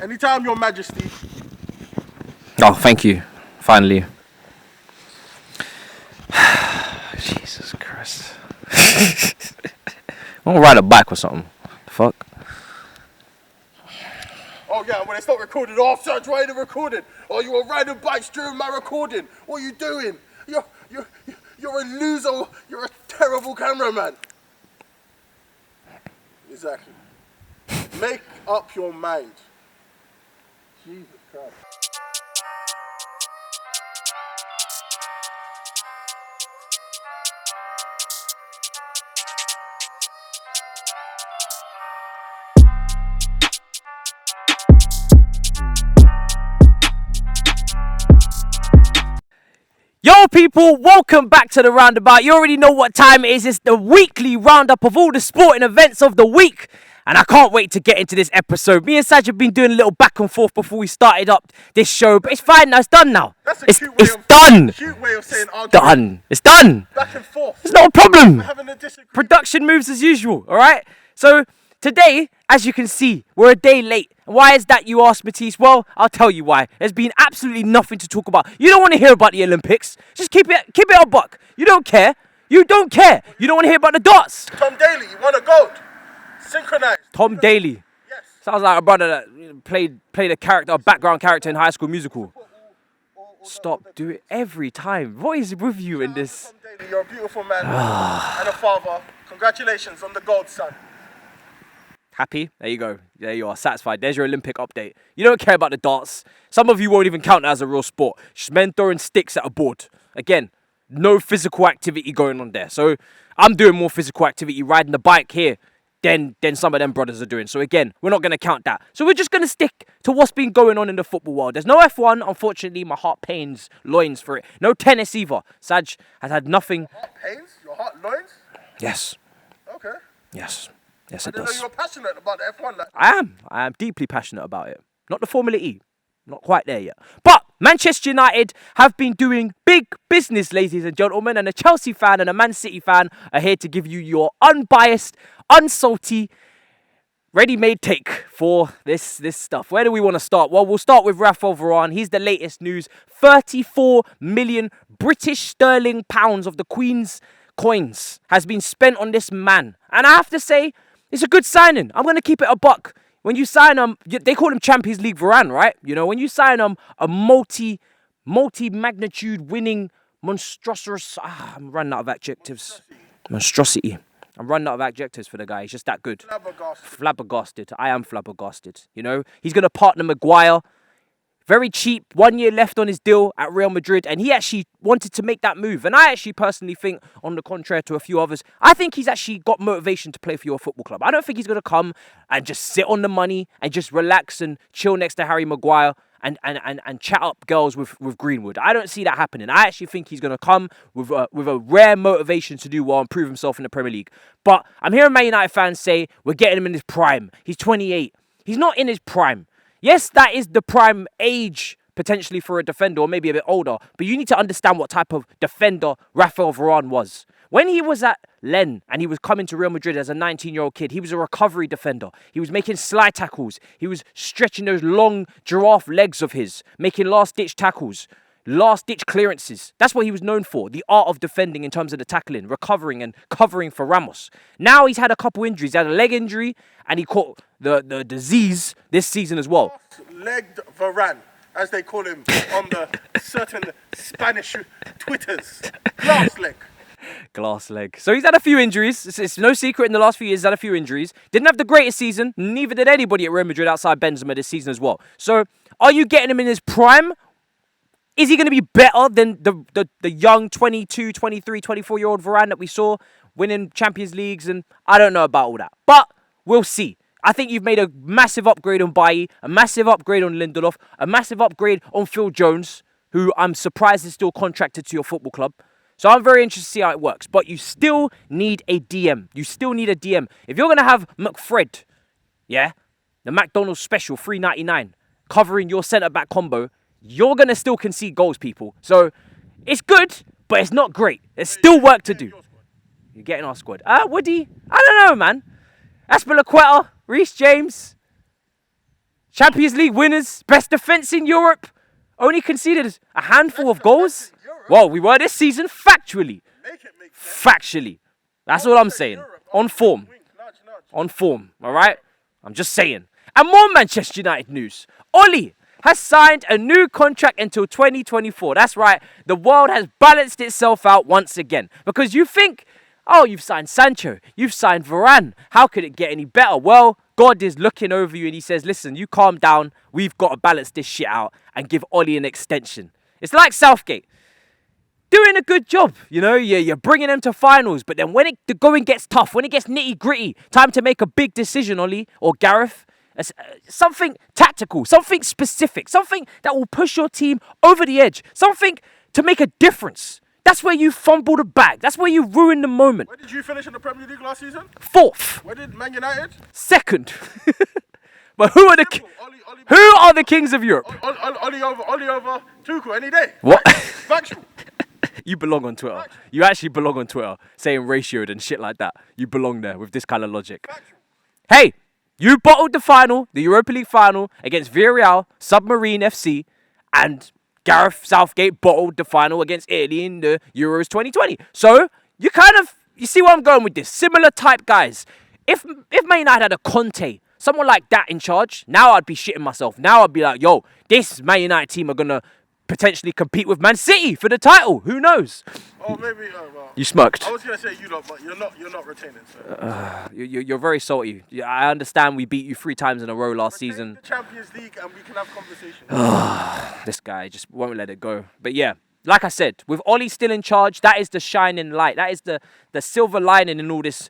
Anytime, Your Majesty. Oh, thank you. Finally. Jesus Christ. I'm gonna ride a bike or something. The fuck? Oh yeah, when it's not recorded, oh Serge, why are you recording? Oh, you were riding bikes during my recording. What are you doing? You're a loser. You're a terrible cameraman. Exactly. Make up your mind. Jesus Christ. Yo people, welcome back to the Roundabout. You already know what time it is. It's the weekly roundup of all the sporting events of the week. And I can't wait to get into this episode. Me and Saj have been doing a little back and forth before we started up this show. But it's fine now, it's done now. That's a It's done. Cute way of saying done. It's done. Back and forth. It's not a problem. We're having a disagreement. Production moves as usual, alright? So today, as you can see, we're a day late. Why is that, you ask, Matisse? Well, I'll tell you why. There's been absolutely nothing to talk about. You don't want to hear about the Olympics. Just keep it a buck. You don't care. You don't care. You don't want to hear about the darts. Tom Daly, you won a gold. Synchronized. Tom Daly. Yes. Sounds like a brother that played a background character in High School Musical. Stop, do it every time. What is with you in this? Tom Daly, you're a beautiful man and a father. Congratulations on the gold, son. Happy? There you go. There you are. Satisfied. There's your Olympic update. You don't care about the darts. Some of you won't even count that as a real sport. Just men throwing sticks at a board. Again, no physical activity going on there. So I'm doing more physical activity riding the bike here than some of them brothers are doing. So again, we're not going to count that. So we're just going to stick to what's been going on in the football world. There's no F1. Unfortunately, my heart pains loins for it. No tennis either. Saj has had nothing. Your heart pains? Your heart loins? Yes. Okay. Yes, I it didn't know does. you were passionate about the F1. Like. I am deeply passionate about it. Not the Formula E. Not quite there yet. But Manchester United have been doing big business, ladies and gentlemen. And a Chelsea fan and a Man City fan are here to give you your unbiased, unsalty, ready-made take for this stuff. Where do we want to start? Well, we'll start with Raphael Varane. He's the latest news. 34 million British sterling pounds of the Queen's coins has been spent on this man. And I have to say, it's a good signing. I'm going to keep it a buck. When you sign they call him Champions League Varane, right? You know, when you sign a multi-magnitude winning monstrous... I'm running out of adjectives. Monstrosity. I'm running out of adjectives for the guy. He's just that good. Flabbergasted. I am flabbergasted. You know, he's going to partner Maguire. Very cheap, 1 year left on his deal at Real Madrid, and he actually wanted to make that move. And I actually personally think, on the contrary to a few others, I think he's actually got motivation to play for your football club. I don't think he's going to come and just sit on the money and just relax and chill next to Harry Maguire and chat up girls with Greenwood. I don't see that happening. I actually think he's going to come with a rare motivation to do well and prove himself in the Premier League. But I'm hearing Man United fans say, we're getting him in his prime. He's 28. He's not in his prime. Yes, that is the prime age potentially for a defender, or maybe a bit older. But you need to understand what type of defender Raphael Varane was. When he was at Lens and he was coming to Real Madrid as a 19-year-old kid, he was a recovery defender. He was making slide tackles. He was stretching those long giraffe legs of his, making last-ditch tackles, last-ditch clearances. That's what he was known for, the art of defending in terms of the tackling, recovering and covering for Ramos. Now he's had a couple injuries. He had a leg injury and he caught the disease this season as well. Legged Varane, as they call him on the certain Spanish Twitters. Glass leg. So he's had a few injuries. It's no secret in the last few years he's had a few injuries. Didn't have the greatest season. Neither did anybody at Real Madrid outside Benzema this season as well. So are you getting him in his prime? Is he going to be better than the young 22, 23, 24-year-old Varane that we saw winning Champions Leagues? And I don't know about all that. But we'll see. I think you've made a massive upgrade on Bailly, a massive upgrade on Lindelof, a massive upgrade on Phil Jones, who I'm surprised is still contracted to your football club. So I'm very interested to see how it works. But you still need a DM. You still need a DM. If you're going to have McFred, yeah, the McDonald's special, $3.99, covering your centre-back combo, you're going to still concede goals, people. So it's good, but it's not great. There's still work to do. You're getting our squad. Woody? I don't know, man. Aspilicueta, Reece James, Champions League winners, best defence in Europe, only conceded a handful of goals. Well, we were this season factually. Factually. That's all I'm saying. On form. On form, all right? I'm just saying. And more Manchester United news. Oli has signed a new contract until 2024. That's right. The world has balanced itself out once again. Because you think, oh, you've signed Sancho. You've signed Varane. How could it get any better? Well, God is looking over you and he says, listen, you calm down. We've got to balance this shit out and give Oli an extension. It's like Southgate. Doing a good job, you know, you're bringing them to finals, but then when the going gets tough, when it gets nitty-gritty, time to make a big decision, Oli or Gareth, something tactical, something specific, something that will push your team over the edge, something to make a difference. That's where you fumble the bag. That's where you ruin the moment. Where did you finish in the Premier League last season? 4th. Where did Man United? 2nd. But who are the kings of Europe? Oli over Tuchel any day. What? Factual. You belong on Twitter. You actually belong on Twitter saying ratioed and shit like that. You belong there with this kind of logic. Hey, you bottled the final, the Europa League final against Villarreal, Submarine FC, and Gareth Southgate bottled the final against Italy in the Euros 2020. So, you see where I'm going with this. Similar type guys. If Man United had a Conte, someone like that in charge, now I'd be shitting myself. Now I'd be like, yo, this Man United team are going to potentially compete with Man City for the title. Who knows? Oh, maybe. Well, you smirked. I was gonna say you lot, but you're not retaining. So. You're very salty. I understand we beat you 3 times in a row last season. The Champions League, and we can have conversations. This guy just won't let it go. But yeah, like I said, with Oli still in charge, that is the shining light. That is the silver lining in all this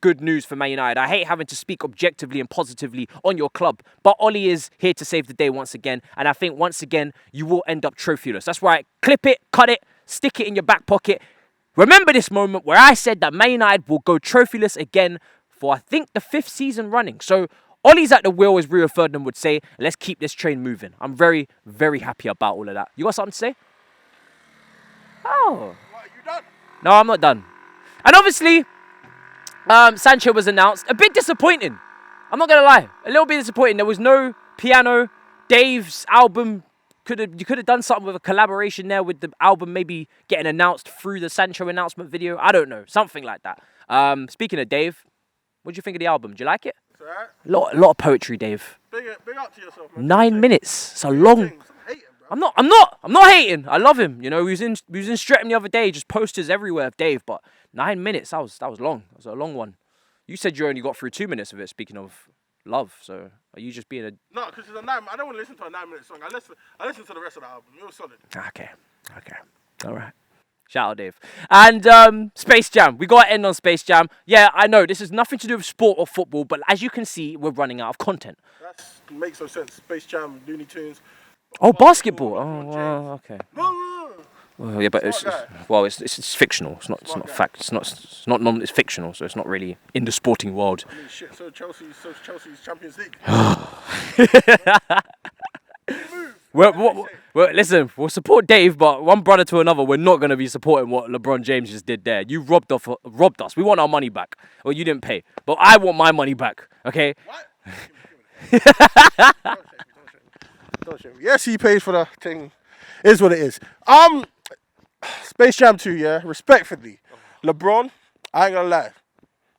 good news for Man United. I hate having to speak objectively and positively on your club, but Oli is here to save the day once again. And I think once again, you will end up trophyless. That's right. Clip it, cut it, stick it in your back pocket. Remember this moment where I said that Man United will go trophyless again for, I think, the 5th season running. So Oli's at the wheel, as Rio Ferdinand would say. Let's keep this train moving. I'm very, very happy about all of that. You got something to say? Oh. What, are you done? No, I'm not done. And obviously, Sancho was announced. A bit disappointing. I'm not going to lie. A little bit disappointing. There was no piano. Dave's album, you could have done something with a collaboration there with the album maybe getting announced through the Sancho announcement video. I don't know. Something like that. Speaking of Dave, what do you think of the album? Do you like it? It's alright. A lot of poetry, Dave. Big up to yourself, man. 9 minutes. It's a long... I'm not hating. I love him. You know, we was in Streatham the other day, just posters everywhere of Dave. But 9 minutes, that was long. That was a long one. You said you only got through 2 minutes of it. Speaking of love, so are you just being a? No, because it's a 9. I don't want to listen to a 9-minute song. I listen to the rest of the album. It was solid. Okay, all right. Shout out, Dave. And Space Jam. We got to end on Space Jam. Yeah, I know this has nothing to do with sport or football, but as you can see, we're running out of content. That makes no sense. Space Jam, Looney Tunes. Oh, basketball. Oh, well, okay. No. Well, yeah, but it's fictional. It's not fact. It's fictional, so it's not really in the sporting world. I mean, shit. So Chelsea's Champions League. Well, listen, we'll support Dave, but one brother to another, we're not going to be supporting what LeBron James just did there. You robbed us. We want our money back. Well, you didn't pay, but I want my money back. Okay. What? Don't shame me. Yes, he pays for the thing. Is what it is. Space Jam 2, yeah. Respectfully, LeBron, I ain't gonna lie,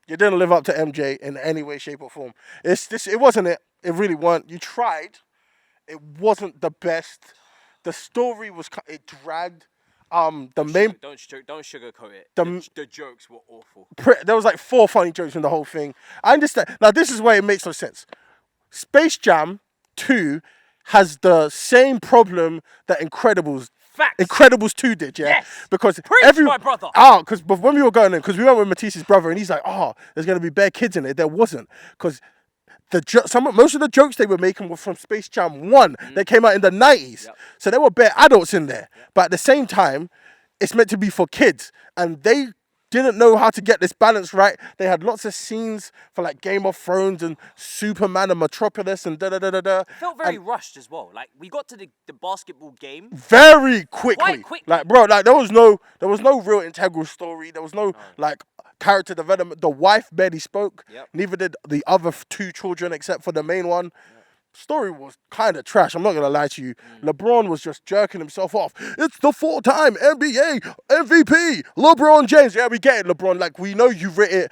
you didn't live up to MJ in any way, shape, or form. It wasn't it. It really wasn't. You tried. It wasn't the best. The story it dragged. Don't sugarcoat it. The jokes were awful. There was like 4 funny jokes in the whole thing. I understand. Now this is where it makes no sense. Space Jam 2 has the same problem that Incredibles 2 did, yeah? Yes. Because my brother. Because when we were going in, because we went with Matisse's brother, and he's like, there's gonna be bare kids in it. There wasn't, because most of the jokes they were making were from Space Jam 1 that came out in the 90s. Yep. So there were bare adults in there. Yep. But at the same time, it's meant to be for kids, and they didn't know how to get this balance right. They had lots of scenes for like Game of Thrones and Superman and Metropolis and da-da-da-da-da. It felt very rushed as well. Like, we got to the basketball game very quickly. Quite quickly. Like, bro, like there was no real integral story. There was no like character development. The wife barely spoke. Yep. Neither did the other 2 children except for the main one. Yep. story was kind of trash. I'm not going to lie to you. LeBron was just jerking himself off. It's the 4-time NBA MVP, LeBron James. Yeah, we get it, LeBron. Like, we know you writ it,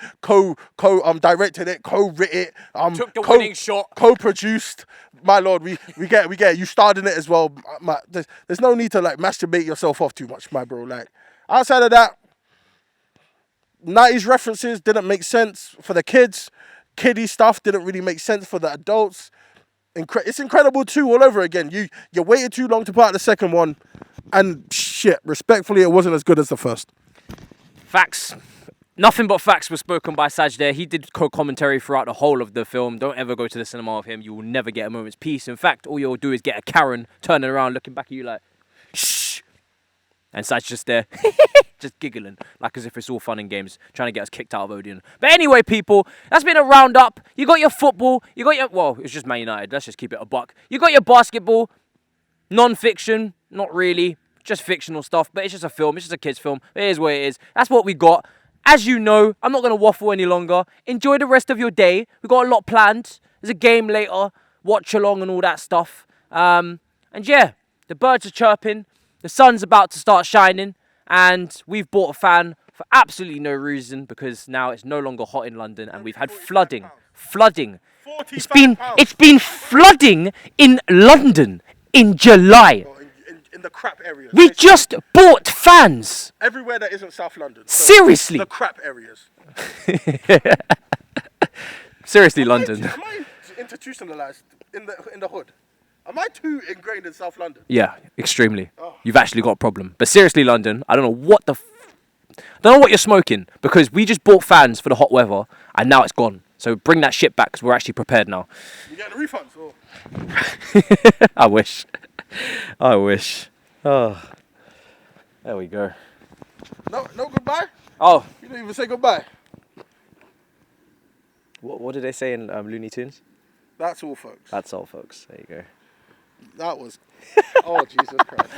directed it, co-writ it. Took the winning shot. Co-produced. My lord, we get it. You starred in it as well. There's no need to, like, masturbate yourself off too much, my bro. Like, outside of that, 90s references didn't make sense for the kids. Kiddie stuff didn't really make sense for the adults. It's Incredible 2 all over again. You waited too long to put out the second one, and shit, respectfully, it wasn't as good as the first. Facts. Nothing but facts were spoken by Saj there. He did co-commentary throughout the whole of the film. Don't ever go to the cinema with him. You will never get a moment's peace. In fact, all you'll do is get a Karen turning around, looking back at you like, shh. And Saj just there, just giggling, like as if it's all fun and games, trying to get us kicked out of Odeon. But anyway, people, that's been a roundup. You got your football, well, it's just Man United. Let's just keep it a buck. You got your basketball, non-fiction, not really, just fictional stuff, but it's just a film. It's just a kid's film. It is what it is. That's what we got. As you know, I'm not going to waffle any longer. Enjoy the rest of your day. We've got a lot planned. There's a game later, watch along and all that stuff. And yeah, the birds are chirping. The sun's about to start shining, and we've bought a fan for absolutely no reason because now it's no longer hot in London, and we've had flooding. It's been flooding in London in July. In the crap areas. We just bought fans. Everywhere that isn't South London. So Seriously. The crap areas. Seriously, London. Am I institutionalized in the hood? Am I too ingrained in South London? Yeah, extremely. Oh. You've actually got a problem. But seriously, London, I don't know what I don't know what you're smoking, because we just bought fans for the hot weather and now it's gone. So bring that shit back because we're actually prepared now. You getting refunds? Or? I wish. Oh, there we go. No goodbye? Oh. You didn't even say goodbye. What did they say in Looney Tunes? That's all, folks. That's all, folks. There you go. That was... Oh, Jesus Christ.